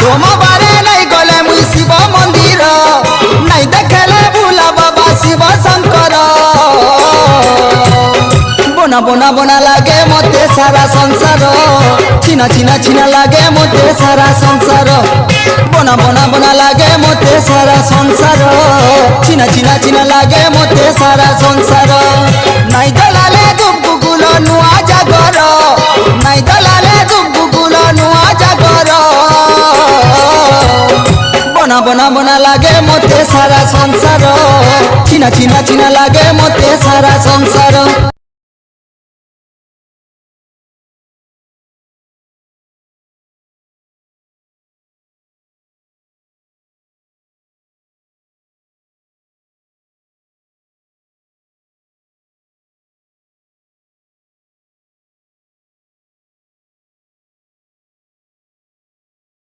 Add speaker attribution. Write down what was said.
Speaker 1: सोमवारे नहीं गले मुई शिव मंदिर नहीं देखले भूला बाबा शिव शंकर बोना बोना बोना लागे मते सारा संसार चिना चिना चिना लागे मते सारा संसार बोना बोना बोना लागे मते सारा संसार चिना चिना चिना लागे मते सारा संसार नहीं दलाले दुब गुगुल नुआ जागर नहीं दलाले दुब गुगुल नुआ जागर बोना बोना बोना लागे मते सारा संसार चिना चिना चिना लागे मते सारा संसार।